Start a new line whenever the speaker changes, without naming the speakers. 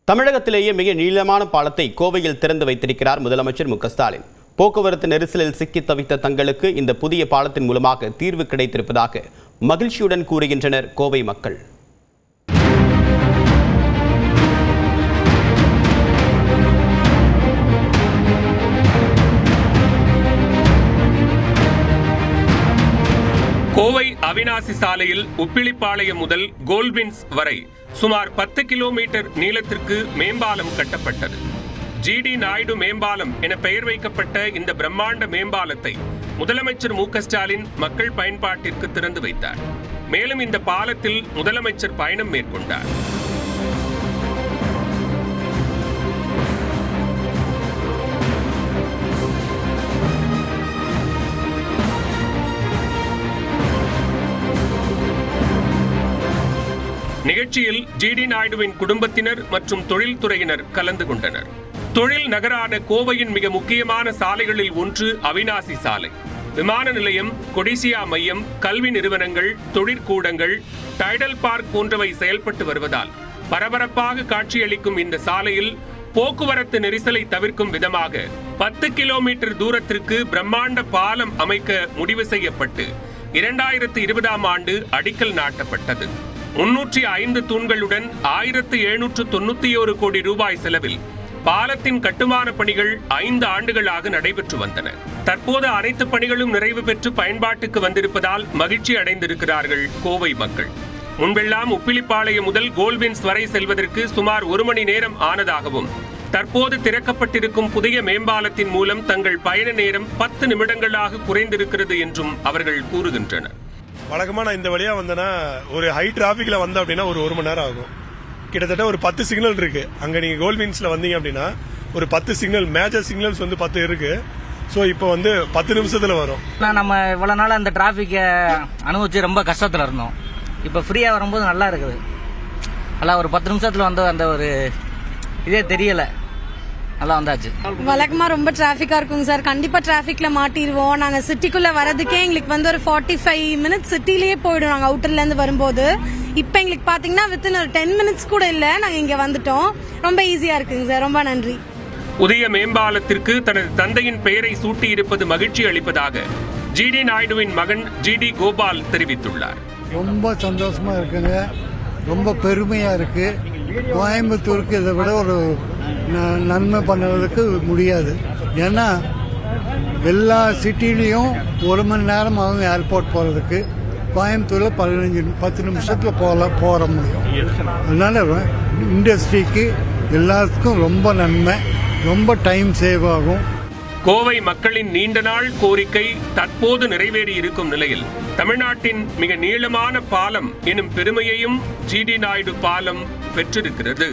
தமிழகத்திலேயே மிக நீளமான பாலத்தை கோவையில் திறந்து வைத்திருக்கிறார் முதலமைச்சர் மு.க.ஸ்டாலின். போக்குவரத்து நெரிசலில் சிக்கி தவித்த தங்களுக்கு இந்த புதிய பாலத்தின் மூலமாக தீர்வு கிடைத்திருப்பதாக மகிழ்ச்சியுடன் கூறுகின்றனர் கோவை மக்கள்.
கோவை அவிநாசி சாலையில் உப்பிலிப்பாளையம் முதல் கோல்வின்ஸ் வரை சுமார் 10 கிலோமீட்டர் நீளத்திற்கு மேம்பாலம் கட்டப்பட்டது. ஜிடி நாயுடு மேம்பாலம் என பெயர் வைக்கப்பட்ட இந்த பிரம்மாண்ட மேம்பாலத்தை முதலமைச்சர் மு.க.ஸ்டாலின் மக்கள் பயன்பாட்டிற்கு திறந்து வைத்தார். மேலும் இந்த பாலத்தில் முதலமைச்சர் பயணம் மேற்கொண்டார். நிகழ்ச்சியில் ஜிடி நாயுடுவின் குடும்பத்தினர் மற்றும் தொழில்துறையினர் கலந்து கொண்டனர். தொழில் நகரான கோவையின் மிக முக்கியமான சாலைகளில் ஒன்று அவிநாசி சாலை. விமான நிலையம், கொடிசியா மையம், கல்வி நிறுவனங்கள், தொழிற்கூடங்கள், டைடல் பார்க் போன்றவை செயல்பட்டு வருவதால் பரபரப்பாக காட்சியளிக்கும் இந்த சாலையில் போக்குவரத்து நெரிசலை தவிர்க்கும் விதமாக 10 கிலோமீட்டர் தூரத்திற்கு பிரம்மாண்ட பாலம் அமைக்க முடிவு செய்யப்பட்டு 2020ஆம் ஆண்டு அடிக்கல் நாட்டப்பட்டது. 305 தூண்களுடன் 1791 கோடி ரூபாய் செலவில் பாலத்தின் கட்டுமான பணிகள் 5 ஆண்டுகளாக நடைபெற்று வந்தன. தற்போது அனைத்து பணிகளும் நிறைவு பெற்று பயன்பாட்டுக்கு வந்திருப்பதால் மகிழ்ச்சி அடைந்திருக்கிறார்கள் கோவை மக்கள். முன்பெல்லாம் உப்பிலிப்பாளையம் முதல் கோல்வின்ஸ் வரை செல்வதற்கு சுமார் 1 மணி நேரம் ஆனதாகவும், தற்போது திறக்கப்பட்டிருக்கும் புதிய மேம்பாலத்தின் மூலம் தங்கள் பயண நேரம் 10 நிமிடங்களாக குறைந்திருக்கிறது என்றும் அவர்கள் கூறுகின்றனர்.
வழக்கமாக நான் இந்த வழியாக வந்தேன்னா ஒரு ஹை டிராஃபிக்கில் வந்தேன் அப்படின்னா ஒரு மணி நேரம் ஆகும். கிட்டத்தட்ட ஒரு 10 சிக்னல் இருக்கு. அங்கே நீங்கள் கோல்வின்ஸில் வந்தீங்க அப்படின்னா ஒரு 10 சிக்னல், மேஜர் சிக்னல்ஸ் வந்து 10 இருக்கு. ஸோ இப்போ வந்து 10 நிமிஷத்தில் வரும்.
நம்ம இவ்வளோ நாள் அந்த டிராஃபிக்கை அனுபவிச்சு ரொம்ப கஷ்டத்தில் இருந்தோம். இப்போ ஃப்ரீயாக வரும்போது நல்லா இருக்குது. நல்லா ஒரு 10 நிமிஷத்தில் வந்து அந்த ஒரு இதே தெரியலை, நல்லா வந்தாச்சு.
வழக்கமா ரொம்ப டிராபிக்கா இருக்குங்க சார். கண்டிப்பா டிராபிக்ல மாட்டிடுவோம். நாங்க சிட்டிக்குள்ள வரதுக்கே எங்களுக்கு வந்து ஒரு 45 மினிட்ஸ் சிட்டிலேயே போயிடும் நாங்க அவுட்டர்ல இருந்து வரும்போது. இப்ப எங்களுக்கு பாத்தீங்கன்னா வித்தின் ஒரு 10 மினிட்ஸ் கூட இல்ல, நாங்க இங்க வந்துட்டோம். ரொம்ப ஈஸியா இருக்குங்க சார். ரொம்ப நன்றி.
புதிய மேம்பாலத்திற்கு தனது தந்தையின் பெயரை சூட்டி இருப்பது மகிழ்ச்சி அளிப்பதாக ஜிடி நாயுடுவின் மகன் ஜிடி கோபால் தெரிவித்துள்ளார்.
ரொம்ப சந்தோஷமா இருக்குங்க, ரொம்ப பெருமையா இருக்கு. கோயம்புத்தூருக்கு இதை விட ஒரு நன்மை பண்ணுறதுக்கு முடியாது. ஏன்னா எல்லா சிட்டிலையும் 1 மணி நேரம் ஆகும் ஏர்போர்ட் போகிறதுக்கு. கோயம்புத்தூரில் 10 நிமிஷத்தில் போக முடியும். அதனால இண்டஸ்ட்ரிக்கு எல்லாத்துக்கும் ரொம்ப நன்மை, ரொம்ப டைம் சேவ் ஆகும்.
கோவை மக்களின் நீண்ட நாள் கோரிக்கை தற்போது நிறைவேறி இருக்கும் நிலையில் தமிழ்நாட்டின் மிக நீளமான பாலம் எனும் பெருமையையும் ஜிடி நாயுடு பாலம் பெற்றிருக்கிறது.